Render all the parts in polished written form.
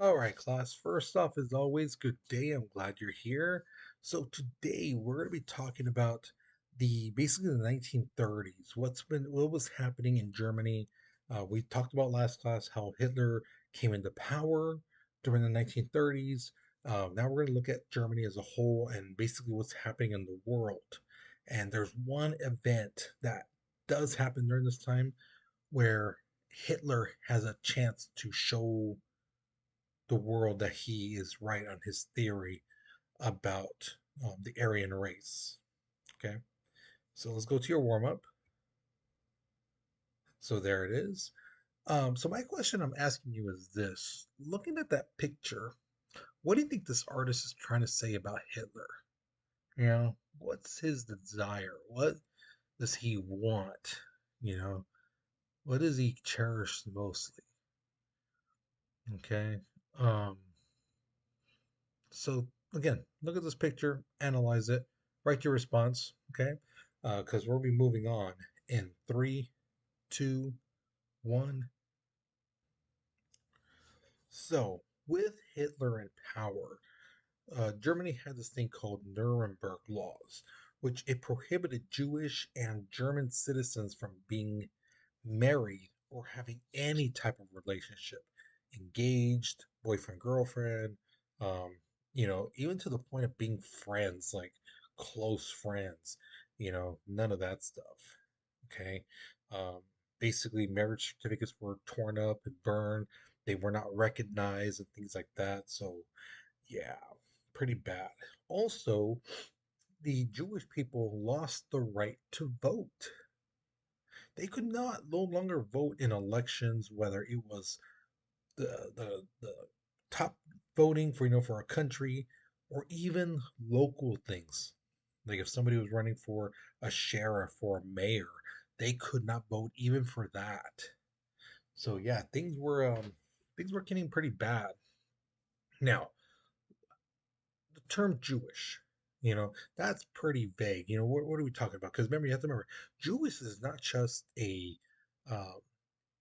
All right, class. First off, as always, good day. I'm glad you're here. So today we're going to be talking about the basically the 1930s. What was happening in Germany? We talked about last class how Hitler came into power during the 1930s. Now we're going to look at Germany as a whole and basically what's happening in the world. And there's one event that does happen during this time where Hitler has a chance to show the world that he is right on his theory about the Aryan race. Okay, so let's go to your warm up. So there it is. So my question I'm asking you is this: looking at that picture, what do you think this artist is trying to say about Hitler? You know, what's his desire? What does he want? You know, what does he cherish mostly? Okay. Um, So again, look at this picture, analyze it, write your response, okay? Because we'll be moving on in three, two, one. So with Hitler in power, Germany had this thing called Nuremberg laws, which it prohibited Jewish and German citizens from being married or having any type of relationship, engaged, boyfriend, girlfriend, um, even to the point of being friends, like close friends, none of that stuff. Okay. Um, Basically, marriage certificates were torn up and burned. They were not recognized and things like that. So, yeah, pretty bad. Also, the Jewish people lost the right to vote. They could not no longer vote in elections, whether it was the top voting for for a country or even local things. Like if somebody was running for a sheriff or a mayor, they could not vote even for that. So yeah, things were getting pretty bad. Now, the term Jewish, that's pretty vague. What are we talking about? Because remember, you have to remember, Jewish is not just uh,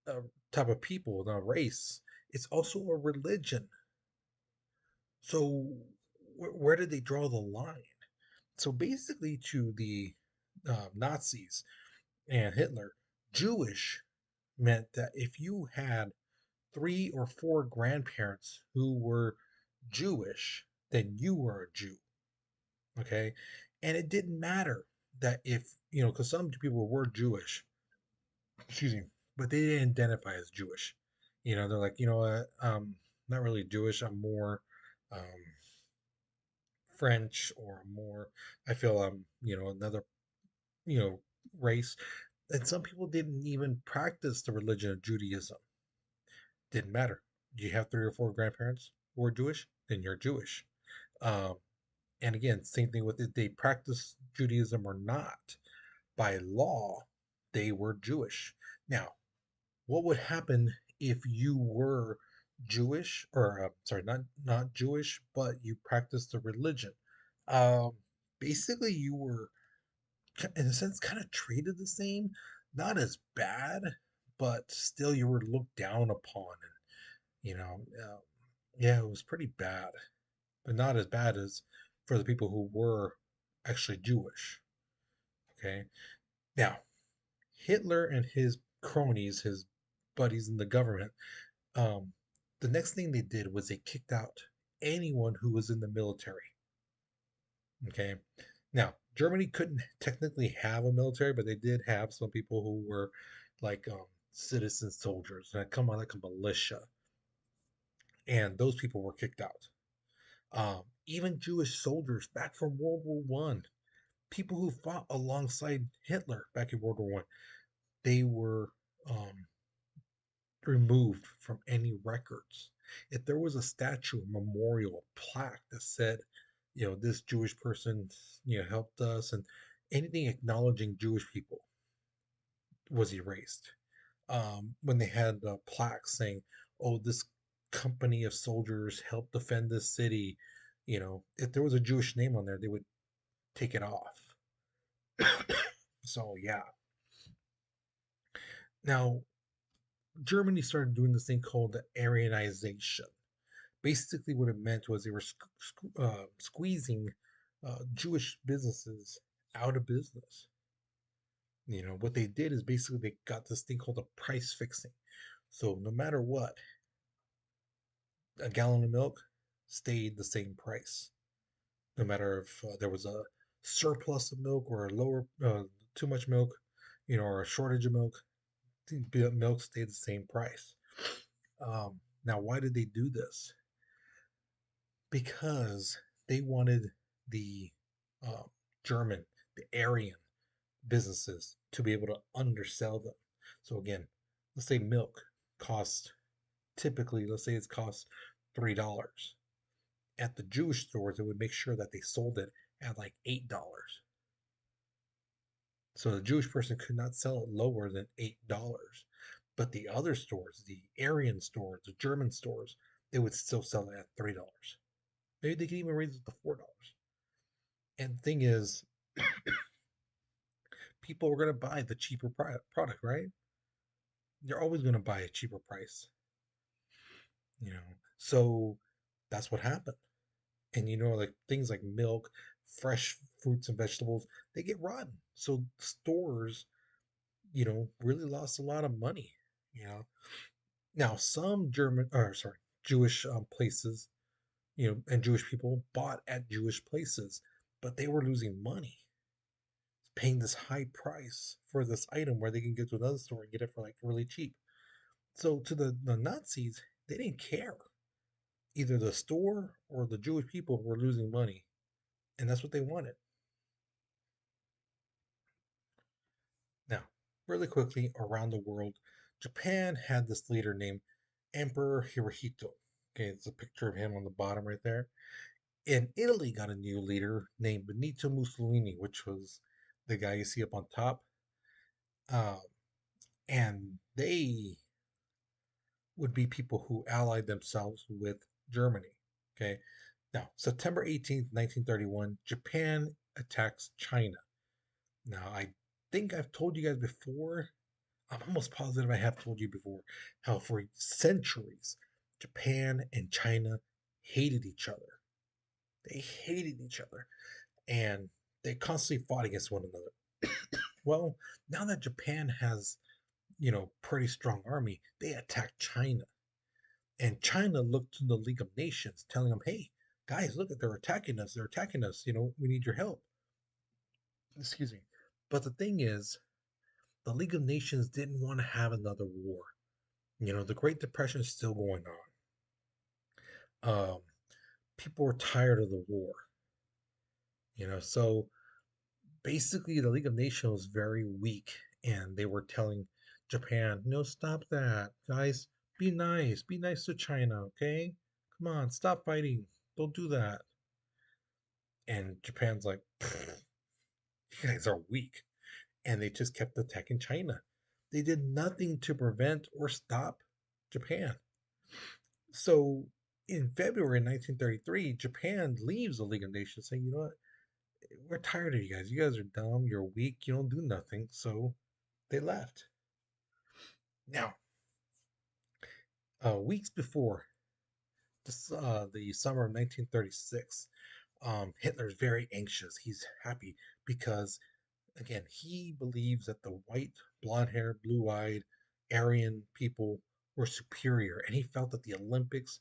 a type of people, a race. It's also a religion. So where did they draw the line? So basically, to the Nazis and Hitler, Jewish meant that if you had three or four grandparents who were Jewish, then you were a Jew. Okay, and it didn't matter that if because some people were Jewish, excuse me, but they didn't identify as Jewish. They're like, you know what, not really Jewish. I'm more um, French, or more. I feel I'm, another, you know, race. And some people didn't even practice the religion of Judaism. Didn't matter. You have three or four grandparents who are Jewish, then you're Jewish. Um, and again, same thing with it. They practice Judaism or not. By law, they were Jewish. Now, what would happen if you were Jewish, or sorry, not Jewish, but you practiced the religion? Um, Basically, you were in a sense kind of treated the same, not as bad, but still you were looked down upon, and yeah, it was pretty bad, but not as bad as for the people who were actually Jewish. Okay, now Hitler and his cronies, his buddies in the government, um, the next thing they did was they kicked out anyone who was in the military. Okay. Now, Germany couldn't technically have a military, but they did have some people who were like citizen soldiers that come on like a militia, and those people were kicked out. Even Jewish soldiers back from World War One, people who fought alongside Hitler back in World War One, they were um, removed from any records. If there was a statue, a memorial, a plaque that said, this Jewish person, helped us, and anything acknowledging Jewish people was erased. When they had plaques saying, "Oh, this company of soldiers helped defend this city," if there was a Jewish name on there, they would take it off. So yeah. Now Germany started doing this thing called the Aryanization. Basically, what it meant was they were squeezing Jewish businesses out of business. What they did is basically they got this thing called a price fixing. So no matter what, a gallon of milk stayed the same price. No matter if there was a surplus of milk or a lower, too much milk, or a shortage of milk, the milk stayed the same price. Now, why did they do this? Because they wanted the uh, German, the Aryan businesses to be able to undersell them. So again, let's say milk costs typically, let's say it's cost $3. At the Jewish stores, it would make sure that they sold it at like $8. So the Jewish person could not sell it lower than $8. But the other stores, the Aryan stores, the German stores, they would still sell it at $3. Maybe they could even raise it to $4. And the thing is, people are going to buy the cheaper product, right? They're always going to buy a cheaper price, you know. So that's what happened. And like things like milk, fresh fruits and vegetables, they get rotten. So stores, really lost a lot of money. You know, now some Jewish places, and Jewish people bought at Jewish places, but they were losing money, paying this high price for this item where they can get to another store and get it for like really cheap. So to the Nazis, they didn't care. Either the store or the Jewish people were losing money, and that's what they wanted. Now, really quickly around the world, Japan had this leader named Emperor Hirohito. Okay, it's a picture of him on the bottom right there. And Italy got a new leader named Benito Mussolini, which was the guy you see up on top. Um, and they would be people who allied themselves with Germany. Okay, now September 18th, 1931, Japan attacks China. Now, I think I've told you guys before, I'm almost positive I have told you before, how for centuries, Japan and China hated each other. They hated each other and they constantly fought against one another. Well, now that Japan has, pretty strong army, they attacked China. And China looked to the League of Nations, telling them, hey, guys, look at they're attacking us. They're attacking us. We need your help. Excuse me. But the thing is, the League of Nations didn't want to have another war. The Great Depression is still going on. People were tired of the war. So basically the League of Nations was very weak, and they were telling Japan, no, stop that, guys. Be nice to China, okay? Come on, stop fighting. Don't do that. And Japan's like, you guys are weak, and they just kept attacking China. They did nothing to prevent or stop Japan. So in February 1933, Japan leaves the League of Nations saying, you know what, we're tired of you guys. You guys are dumb, you're weak, you don't do nothing. So they left. Now, weeks before the summer of 1936, Hitler's very anxious. He's happy because, again, he believes that the white, blonde haired, blue eyed, Aryan people were superior. And he felt that the Olympics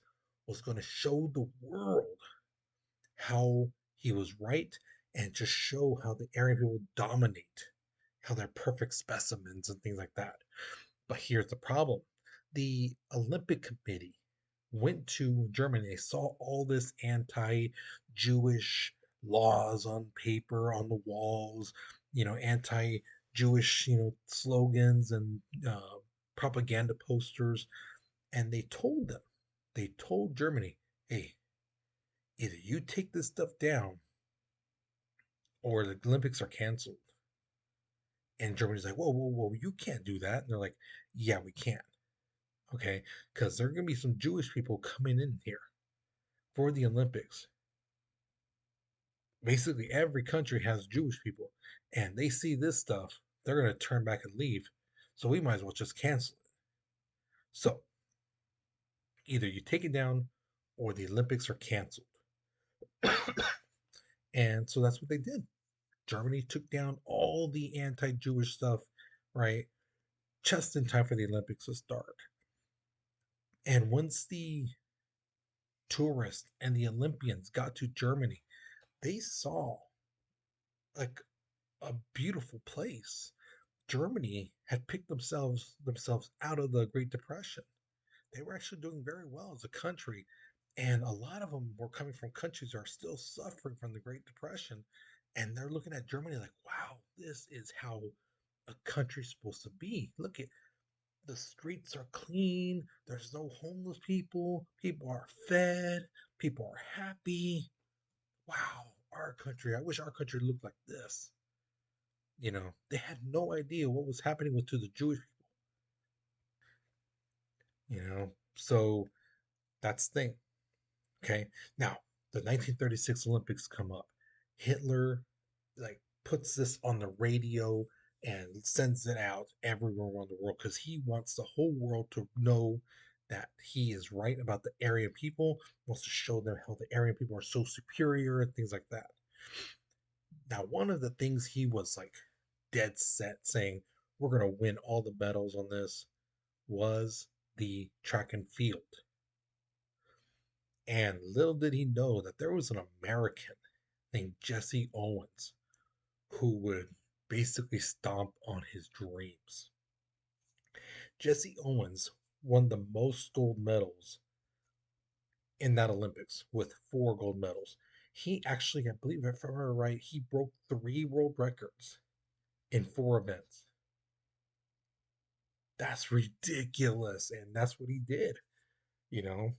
was going to show the world how he was right and just show how the Aryan people dominate, how they're perfect specimens and things like that. But here's the problem: the Olympic Committee went to Germany. They saw all this anti Jewish laws on paper, on the walls, anti Jewish, slogans and propaganda posters. And they told Germany, hey, either you take this stuff down or the Olympics are canceled. And Germany's like, whoa, whoa, whoa, you can't do that. And they're like, yeah, we can. Okay, because there are going to be some Jewish people coming in here for the Olympics. Basically, every country has Jewish people, and they see this stuff, they're going to turn back and leave. So we might as well just cancel it. So either you take it down or the Olympics are canceled. And so that's what they did. Germany took down all the anti Jewish stuff, right? Just in time for the Olympics to start. And once the tourists and the Olympians got to Germany, they saw like a beautiful place. Germany had picked themselves out of the Great Depression. They were actually doing very well as a country, and a lot of them were coming from countries that are still suffering from the Great Depression, and they're looking at Germany like, wow, this is how a country's supposed to be. Look at the streets are clean, there's no homeless people are fed, people are happy. Wow, our country, I wish our country looked like this. They had no idea what was happening to the Jewish people. So that's the thing. Okay. Now, the 1936 Olympics come up. Hitler like puts this on the radio and sends it out everywhere around the world because he wants the whole world to know that he is right about the Aryan people, wants to show them how the Aryan people are so superior and things like that. Now, one of the things he was like dead set saying, we're going to win all the medals on this, was the track and field. And little did he know that there was an American named Jesse Owens who would basically stomp on his dreams. Jesse Owens won the most gold medals in that Olympics with 4 gold medals. He actually, I believe, if I remember right, he broke 3 world records in 4 events. That's ridiculous. And that's what he did, you know?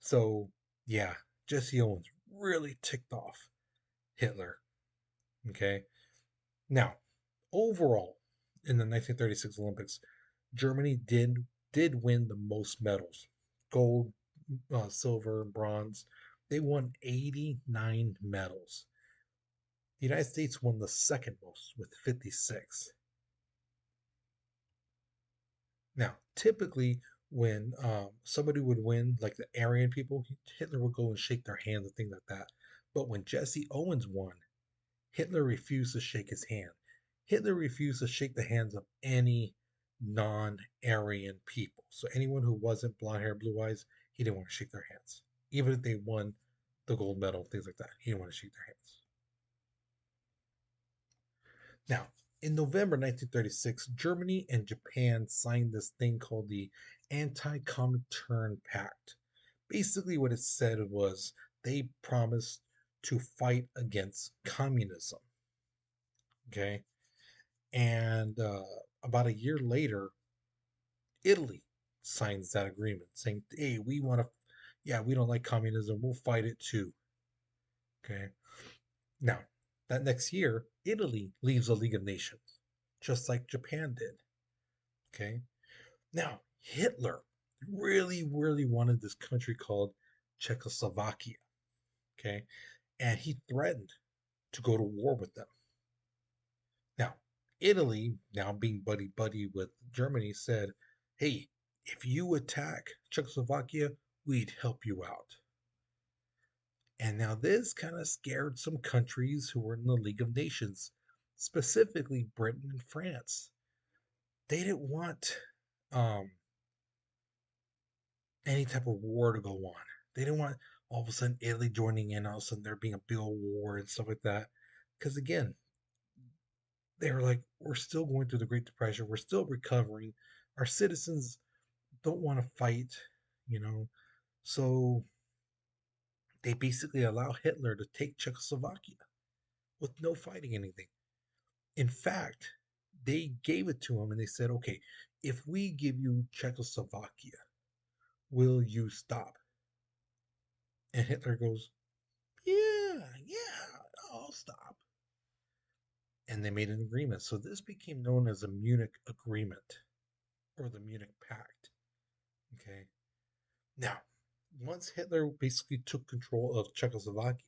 So, yeah, Jesse Owens really ticked off Hitler. Okay. Now, overall, in the 1936 Olympics, Germany did win the most medals: gold, silver, bronze. They won 89 medals. The United States won the second most with 56. Now, typically, when somebody would win, like the Aryan people, Hitler would go and shake their hands and things like that. But when Jesse Owens won, Hitler refused to shake his hand. Hitler refused to shake the hands of any non Aryan people. So anyone who wasn't blonde hair, blue eyes, he didn't want to shake their hands. Even if they won the gold medal, things like that, he didn't want to shake their hands. Now, in November 1936, Germany and Japan signed this thing called the Anti-Comintern Pact. Basically, what it said was they promised to fight against communism. Okay. And about a year later, Italy signs that agreement saying, hey, we want to, yeah, we don't like communism. We'll fight it too. Okay. Now, that next year, Italy leaves the League of Nations, just like Japan did. Okay. Now, Hitler really, really wanted this country called Czechoslovakia. Okay. And he threatened to go to war with them. Now, Italy, now being buddy buddy with Germany, said, hey, if you attack Czechoslovakia, we'd help you out. And now this kind of scared some countries who were in the League of Nations, specifically Britain and France. They didn't want um, any type of war to go on. They didn't want all of a sudden Italy joining in, all of a sudden there being a big war and stuff like that. Because again, they were like, we're still going through the Great Depression, we're still recovering. Our citizens don't want to fight, you know. So they basically allow Hitler to take Czechoslovakia with no fighting anything. In fact, they gave it to him and they said, okay, if we give you Czechoslovakia, will you stop? And Hitler goes, yeah, I'll stop. And they made an agreement. So this became known as the Munich Agreement or the Munich Pact. Okay. Now, once Hitler basically took control of Czechoslovakia,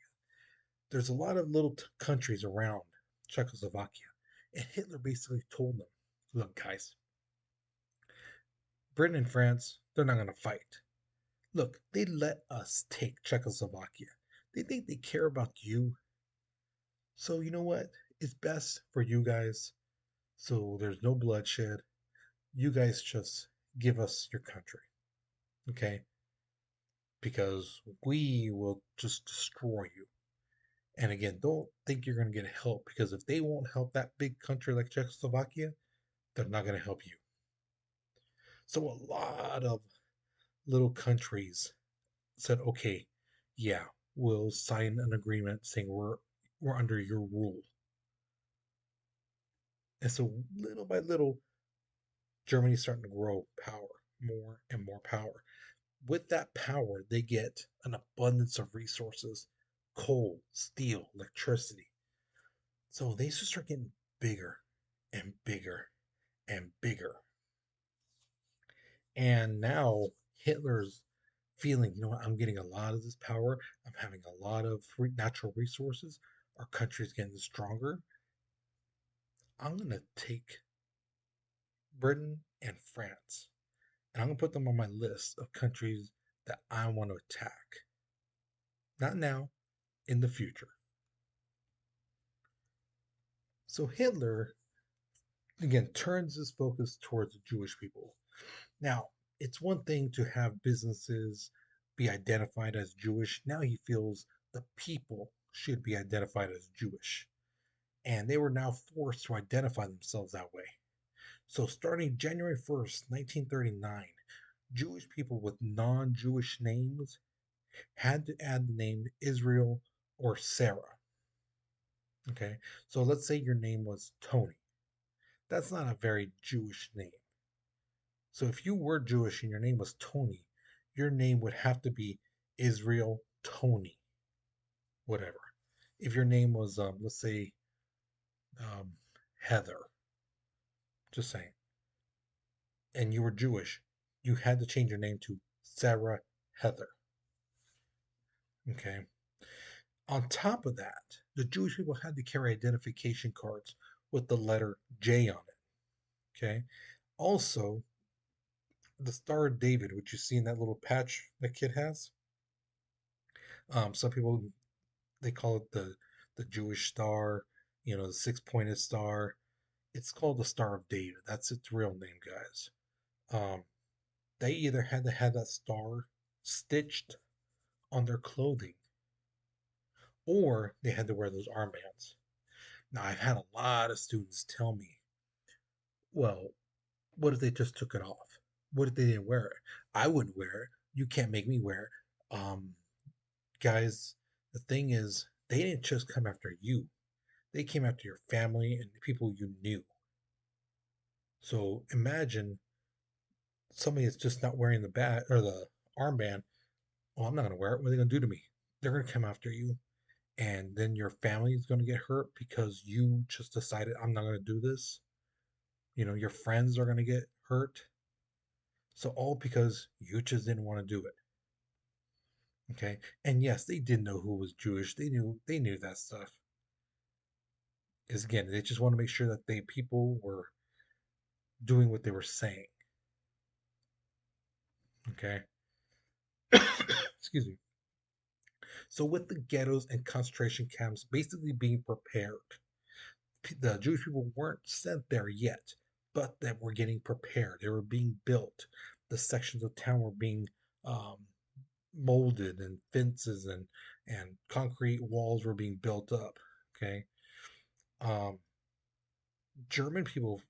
there's a lot of little countries around Czechoslovakia. And Hitler basically told them, look, guys, Britain and France, they're not going to fight. Look, they let us take Czechoslovakia. They think they care about you. So, you know what? It's best for you guys. So there's no bloodshed. You guys just give us your country, okay? Because we will just destroy you. And again, don't think you're going to get help because if they won't help that big country like Czechoslovakia, they're not going to help you. So a lot of little countries said, okay, yeah, we'll sign an agreement saying we're under your rule. And so little by little, Germany's starting to grow power, more and more power. With that power, they get an abundance of resources: coal, steel, electricity. So they just start getting bigger and bigger and bigger. And now Hitler's feeling, you know what, I'm getting a lot of this power. I'm having a lot of natural resources. Our country's getting stronger. I'm going to take Britain and France, and I'm going to put them on my list of countries that I want to attack. Not now, in the future. So Hitler, again, turns his focus towards the Jewish people. Now, it's one thing to have businesses be identified as Jewish. Now he feels the people should be identified as Jewish. And they were now forced to identify themselves that way. So, starting January 1st, 1939, Jewish people with non Jewish names had to add the name Israel or Sarah. Okay, so let's say your name was Tony. That's not a very Jewish name. So if you were Jewish and your name was Tony, your name would have to be Israel Tony, whatever. If your name was, let's say, um, Heather, just saying, and you were Jewish, you had to change your name to Sarah Heather. Okay. On top of that, the Jewish people had to carry identification cards with the letter J on it. Okay. Also, the Star of David, which you see in that little patch that kid has. Some people they call it the Jewish star, you know, the six-pointed star. It's called the Star of David. That's its real name, guys. Um, they either had to have that star stitched on their clothing, or they had to wear those armbands. Now, I've had a lot of students tell me, well, what if they just took it off? What if they didn't wear it? I wouldn't wear it. You can't make me wear it. Guys, the thing is, they didn't just come after you. They came after your family and the people you knew. So imagine somebody that's just not wearing the bat or the armband. Well, I'm not going to wear it. What are they going to do to me? They're going to come after you. And then your family is going to get hurt because you just decided, I'm not going to do this. You know, your friends are going to get hurt. So all because you just didn't want to do it. Okay. And yes, they did know who was Jewish. They knew that stuff. Is again, they just want to make sure that they people were doing what they were saying. Okay. Excuse me. So with the ghettos and concentration camps basically being prepared, the Jewish people weren't sent there yet, but they were getting prepared. They were being built. The sections of town were being um, molded, and fences and concrete walls were being built up. Okay, um, German people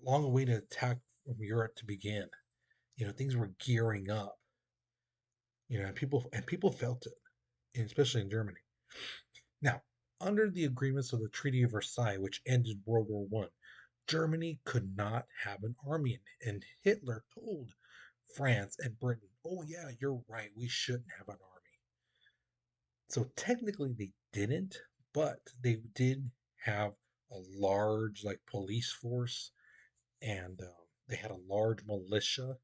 long awaited attack from Europe to begin. You know, things were gearing up. You know, and people felt it, and especially in Germany. Now, under the agreements of the Treaty of Versailles, which ended World War One, Germany could not have an army, and Hitler told France and Britain, "Oh yeah, you're right. We shouldn't have an army." So technically, they didn't, but they did have a large like police force, and they had a large militia.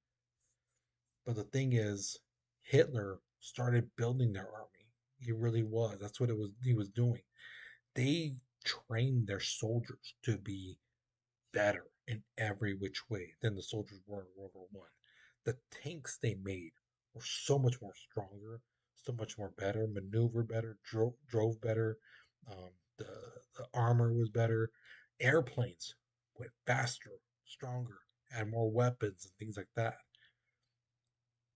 But the thing is, Hitler started building their army. He really was. That's what it was. He was doing. They trained their soldiers to be better in every which way than the soldiers were in World War One. The tanks they made were so much more stronger, so much more better, maneuvered better, drove better. Um, the, the armor was better. Airplanes went faster, stronger, had more weapons and things like that.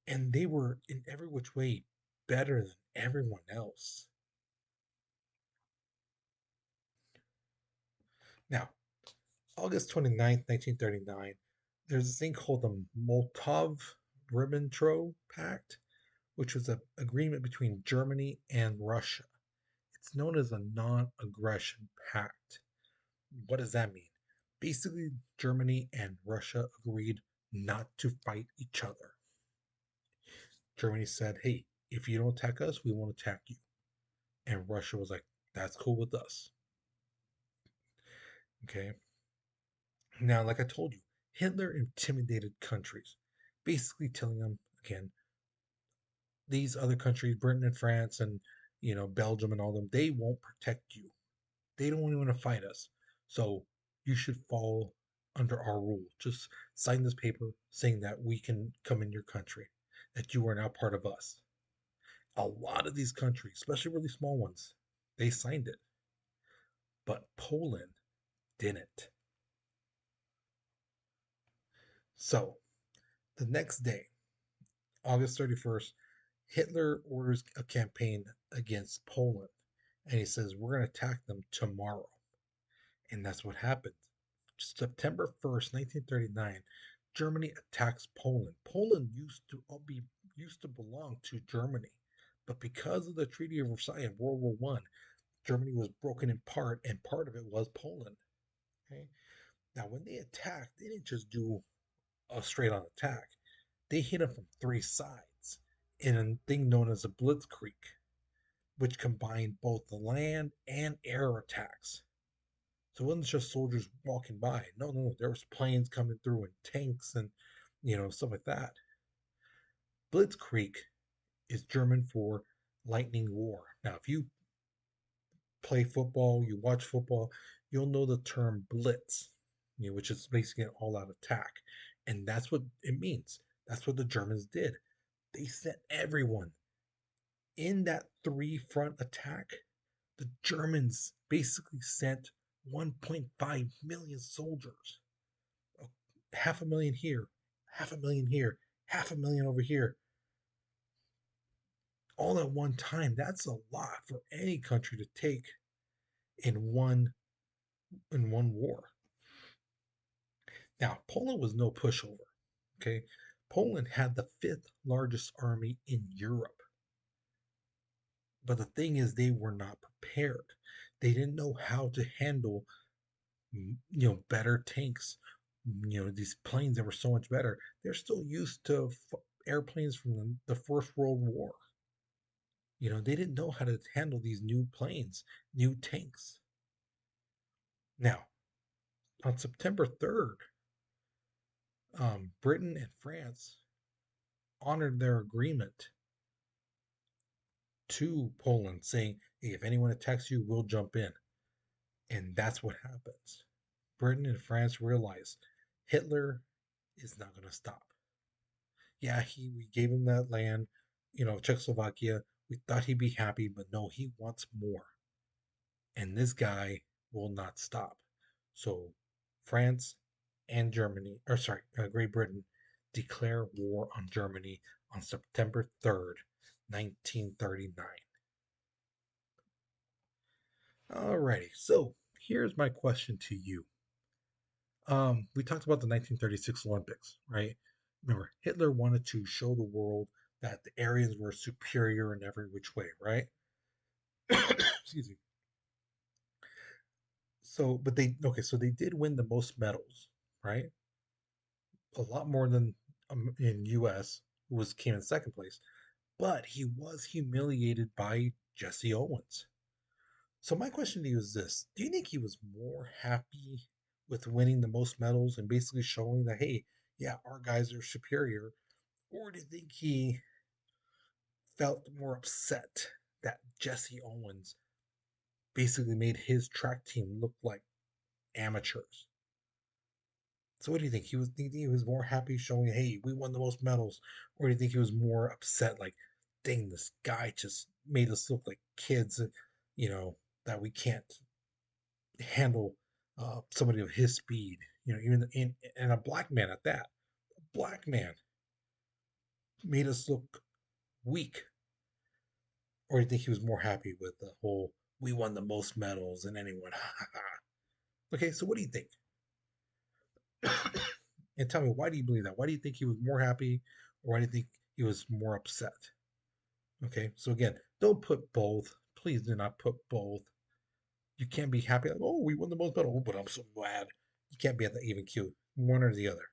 And they were in every which way better than everyone else. Now, August 29th, 1939, there's this thing called the Molotov-Ribbentrop Pact, which was an agreement between Germany and Russia. It's known as a non-aggression pact. What does that mean? Basically, Germany and Russia agreed not to fight each other. Germany said, hey, if you don't attack us, we won't attack you. And Russia was like, that's cool with us. Okay. Now, like I told you, Hitler intimidated countries, basically telling them, again, these other countries, Britain and France and Belgium and all them, they won't protect you. They don't even want to fight us. So you should fall under our rule. Just sign this paper saying that we can come in your country, that you are now part of us. A lot of these countries, especially really small ones, they signed it. But Poland didn't. So the next day, August 31st, Hitler orders a campaign against Poland. And he says, we're going to attack them tomorrow. And that's what happened. September 1st, 1939, Germany attacks Poland. Poland used to belong to Germany, but because of the Treaty of Versailles in World War One, Germany was broken in part, and part of it was Poland. Okay, now when they attacked, they didn't just do a straight-on attack. They hit them from three sides in a thing known as a blitzkrieg, which combined both the land and air attacks. So it wasn't just soldiers walking by. No, no, no. There was planes coming through and tanks and stuff like that. Blitzkrieg is German for lightning war. Now, if you play football, you watch football, you'll know the term blitz, which is basically an all-out attack, and that's what it means. That's what the Germans did. They sent everyone in that three-front attack. The Germans basically sent 1.5 million soldiers, half a million here, half a million here, half a million over here, all at one time. That's a lot for any country to take in one war. Now, Poland was no pushover. Okay, Poland had the fifth largest army in Europe, but the thing is, they were not prepared. They didn't know how to handle better tanks. These planes that were so much better. They're still used to airplanes from the First World War. They didn't know how to handle these new planes, new tanks. Now, on September 3rd, Britain and France honored their agreement to Poland, saying, hey, if anyone attacks you, we'll jump in. And that's what happens. Britain and France realize Hitler is not going to stop. Yeah, we gave him that land, Czechoslovakia. We thought he'd be happy, but no, he wants more. And this guy will not stop. So France and Germany, or sorry, Great Britain, declare war on Germany on September 3rd, 1939. Alrighty, so here's my question to you. We talked about the 1936 Olympics, right? Remember, Hitler wanted to show the world that the Aryans were superior in every which way, right? Excuse me. So, but so they did win the most medals, right? A lot more than in U.S., who came in second place. But he was humiliated by Jesse Owens. So my question to you is this: do you think he was more happy with winning the most medals and basically showing that, hey, yeah, our guys are superior, or do you think he felt more upset that Jesse Owens basically made his track team look like amateurs? So what do you think? Do you think he was more happy showing, hey, we won the most medals, or do you think he was more upset, like, dang, this guy just made us look like kids, you know, that we can't handle somebody of his speed, even and a black man at that. A black man made us look weak, or do you think he was more happy with the whole we won the most medals than anyone? Okay, so what do you think? And tell me, why do you believe that? Why do you think he was more happy, or why do you think he was more upset? Okay, so again, don't put both. Please do not put both. You can't be happy like, oh, we won the most medal, but I'm so glad. You can't be at the even queue. One or the other.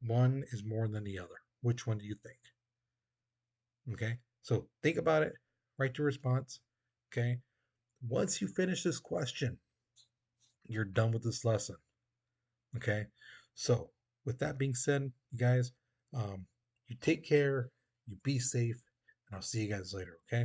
One is more than the other. Which one do you think? Okay, so think about it. Write your response. Okay, once you finish this question, you're done with this lesson. Okay, so with that being said, you guys, you take care, you be safe, and I'll see you guys later. Okay.